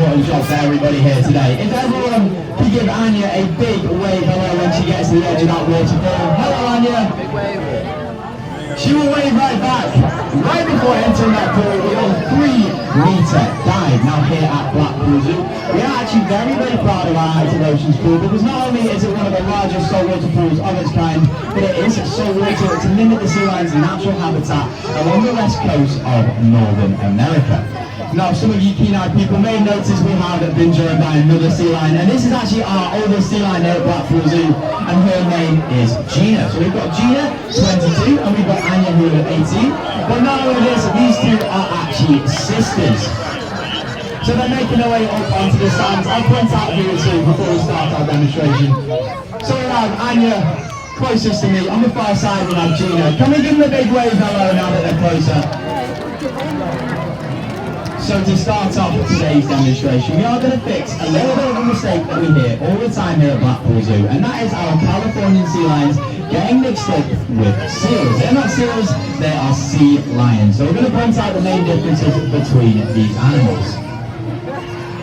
important job for everybody here today. If everyone could give Anya a big wave hello when she gets to the edge of that waterfall. Hello, Anya. Big wave. She will wave right back. Right before entering that pool, we have a 3-meter dive. Now here at Blackpool Zoo, we are actually very, very proud of our active oceans pool, because not only is it one of the largest saltwater pools of its kind, but it is saltwater to mimic the sea lion's natural habitat along the west coast of Northern America. Now, some of you keen-eyed people may notice we have been joined by another sea lion, and this is actually our oldest sea lion here at Blackpool Zoo, and her name is Gina. So we've got Gina, 22, and we've got Anya, who are 18. But not only this, these two are actually sisters. So they're making their way up onto the sands. I'll point out here too before we start our demonstration. So we have Anya closest to me. On the far side we have Gina. Can we give them a big wave hello now that they're closer? So to start off today's demonstration, we are going to fix a little bit of a mistake that we hear all the time here at Blackpool Zoo, and that is our Californian sea lions getting mixed up with seals. They're not seals, they are sea lions. So we're going to point out the main differences between these animals.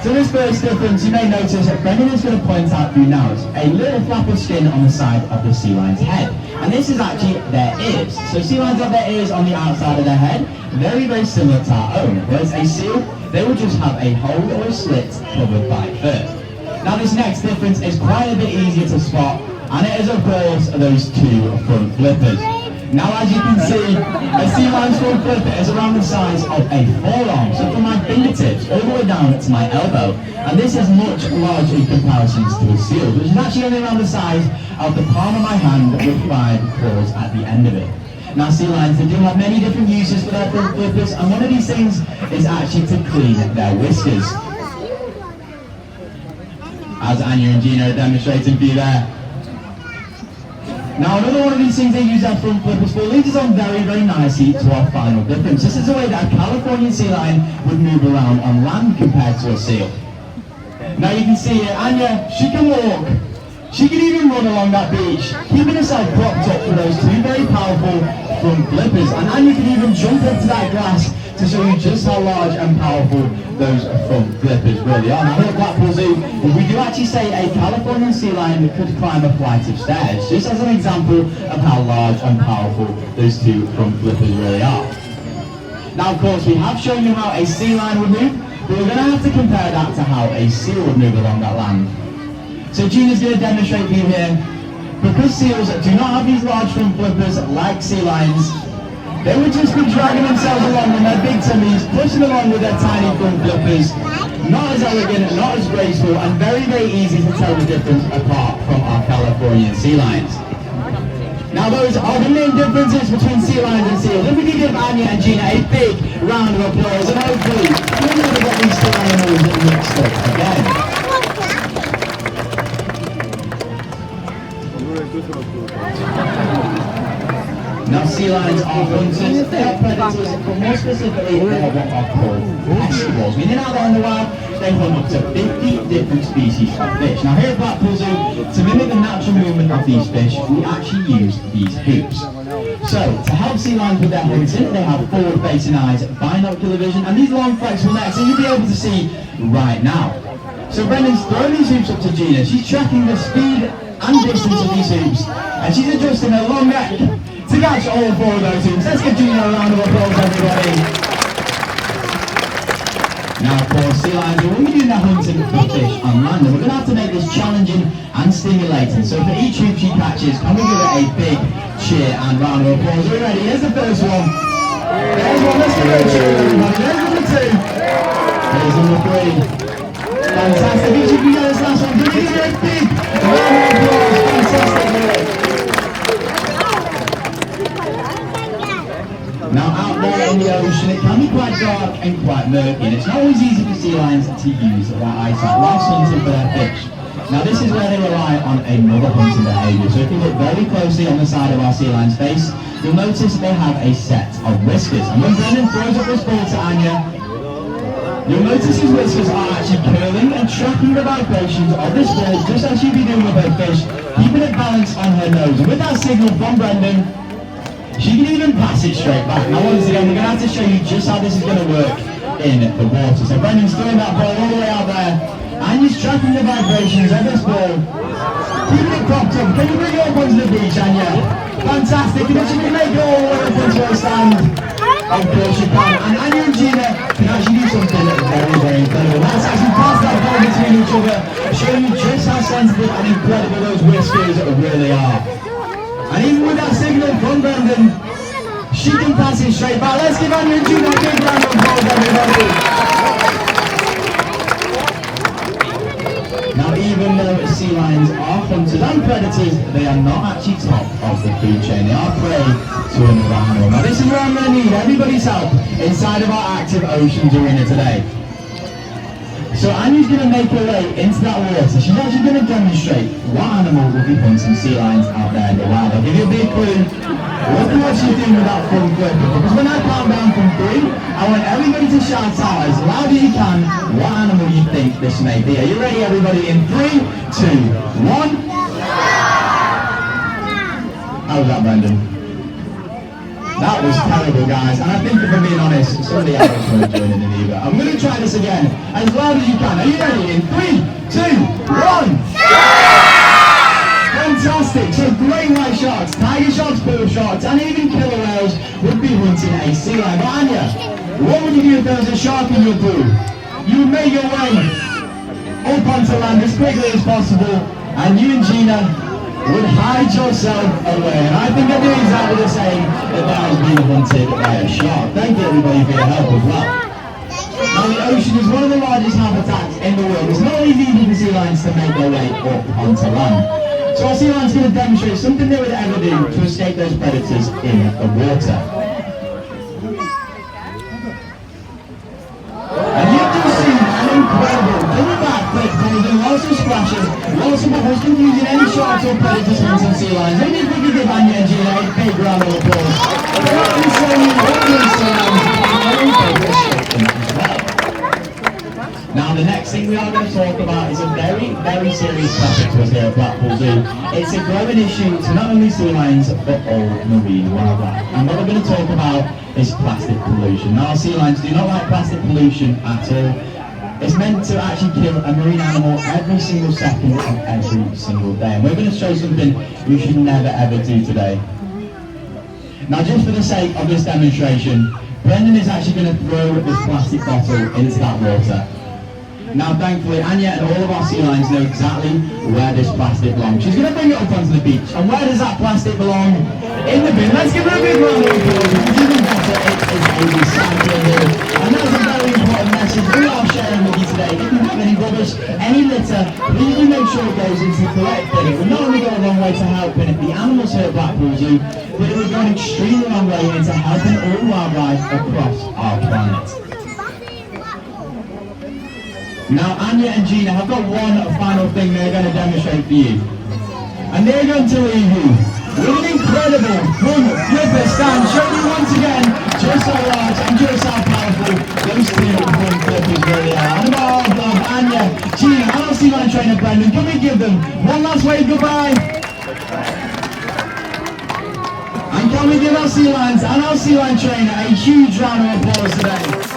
So this first difference, you may notice that Brendan is going to point out for you now, is a little flap of skin on the side of the sea lion's head. And this is actually their ears. So sea lions have their ears on the outside of their head, very, very similar to our own. Whereas a seal, they will just have a hole or a slit covered by fur. Now this next difference is quite a bit easier to spot, and it is of course those two front flippers. Now as you can see, a sea lion's front flipper is around the size of a forearm, so from my fingertips all the way down to my elbow, and this is much larger in comparison to a seal, which is actually only around the size of the palm of my hand with 5 claws at the end of it. Now sea lions, they do have many different uses for their front flippers, and one of these things is actually to clean their whiskers, as Anya and Gina are demonstrating for you there. Now another one of these things they use our front flippers for leads us on very, very nicely to our final difference. This is the way that a Californian sea lion would move around on land compared to a seal. Now you can see here, Anya, she can walk. She can even run along that beach, keeping herself propped up for those two very powerful front flippers. And Anya can even jump into that glass to show you just how large and powerful those front flippers really are. Now here at Blackpool Zoo, we do actually say a Californian sea lion could climb a flight of stairs, just as an example of how large and powerful those two front flippers really are. Now of course we have shown you how a sea lion would move, but we're going to have to compare that to how a seal would move along that land. So Gina's going to demonstrate for you here. Because seals do not have these large front flippers like sea lions, they would just be dragging themselves along on their big tummies, pushing along with their tiny front flippers. Not as elegant, not as graceful, and very, very easy to tell the difference apart from our Californian sea lions. Now those are the main differences between sea lions and seals. If we can give Anya and Gina a big round of applause, and hopefully we'll never get these two animals mixed up again. Now sea lions are hunters, they are predators, but more specifically they are what are called pescivores. Meaning out there in the wild, they hunt up to 50 different species of fish. Now here at Blackpool Zoo, to mimic the natural movement of these fish, we actually use these hoops. So, to help sea lions with their hunting, they have forward-facing eyes, binocular vision, and these long flexible necks, and you'll be able to see right now. So Brendan's throwing these hoops up to Gina. She's tracking the speed and distance of these hoops, and she's adjusting her long neck to catch all 4 of those hoops. Let's give Gina a round of applause, everybody. Now of course, sea lions are only doing their hunting for fish on land, and we're going to have to make this challenging and stimulating. So for each hoop she catches, can we give it a big cheer and round of applause? Are we ready? Here's the first one. There's one, let's give it a cheer, everybody. There's number 2. There's number 3. Fantastic. Each of you get this last one. Give it a big round of applause. Fantastic work. Now out there in the ocean, it can be quite dark and quite murky, and it's not always easy for sea lions to use their eyesight whilst hunting for their fish. Now this is where they rely on another hunting behaviour. So if you look very closely on the side of our sea lion's face, you'll notice they have a set of whiskers. And when Brendan throws up this ball to Anya, you'll notice his whiskers are actually curling and tracking the vibrations of this ball, just as she'd be doing with her fish, keeping it balanced on her nose. And with that signal from Brendan, she can even pass it straight back. Now once again, we're going to have to show you just how this is going to work in the water. So Brendan's throwing that ball all the way out there. tracking the vibrations of this ball. Keeping it propped up. Can you bring it up onto the beach, Anya? Fantastic. Can you make it all the way up onto our stand? Of course you can. And Anya and Gina can actually do something very, very incredible. That's actually pass that ball between each other, showing you just how sensitive and incredible those whiskers really are. And even with that signal from Brendan, she can pass it straight back. Let's give Anya and Gina a big round of applause, everybody. Now, even though sea lions are hunters and predators, they are not actually top of the food chain. They are prey to another animal. Now, this is where I'm going to need everybody's help inside of our active oceans arena today. So Anya's going to make her way into that water. She's actually going to demonstrate what animal will be hunting sea lions out there in the wild. I'll give you a big clue. Look at what she's doing with that front flip. Because when I count down from 3, I want everybody to shout out as loud as you can what animal you think this may be. Are you ready, everybody? In 3, 2, 1. How was that, Brendan? That was terrible, guys. And I think, if I'm being honest, somebody else will join in either. I'm going to try this again as loud as you can. Are you ready? In 3, 2, 1. Fantastic! So great white sharks, tiger sharks, bull sharks, and even killer whales would be hunting a sea lion. But Anya, what would you do if there was a shark in your pool? You would make your way up onto land as quickly as possible, and you and Gina would hide yourself away. And I think I do exactly the same if I was being hunted by a shark. Thank you, everybody, for your help as well. Now, the ocean is one of the largest habitats in the world. It's not easy for sea lions to make their way up onto land. So our sea lion's going to demonstrate something they would ever do to escape those predators in the water. And you've just seen an incredible double backflip holding lots of splashes, lots of bubbles, confusing any sharks or predators hunting sea lions. Who do you think you give Anya and Gina a big round of applause? They're actually showing you what these sea lions as well. Now, the next thing we are going to talk about is a very, very serious topic to us here at Blackpool Zoo. It's a growing issue to not only sea lions, but all marine wildlife. And what we're going to talk about is plastic pollution. Now, sea lions do not like plastic pollution at all. It's meant to actually kill a marine animal every single second of every single day. And we're going to show something you should never, ever do today. Now, just for the sake of this demonstration, Brendan is actually going to throw this plastic bottle into that water. Now, thankfully, Anya and all of our sea lions know exactly where this plastic belongs. She's going to bring it up onto the beach. And where does that plastic belong? In the bin. Let's give her a big round of applause. Even better, it is a recycling bin. And that's a very important message we are sharing with you today. If you have any rubbish, any litter, please do make sure it goes into the correct bin. It would not only go a long way to helping the animals here at Blackpool Zoo, but it would go an extremely long way into helping all wildlife across our planet. Now, Anya and Gina have got one final thing they're going to demonstrate for you. And they're going to leave you with an incredible front flipper stand, showing you once again just how large and just how powerful those two front flippers really are. And about of Anya, Gina, and our sea lion trainer Brendan, can we give them one last wave goodbye? And can we give our sea lions and our sea lion trainer a huge round of applause today?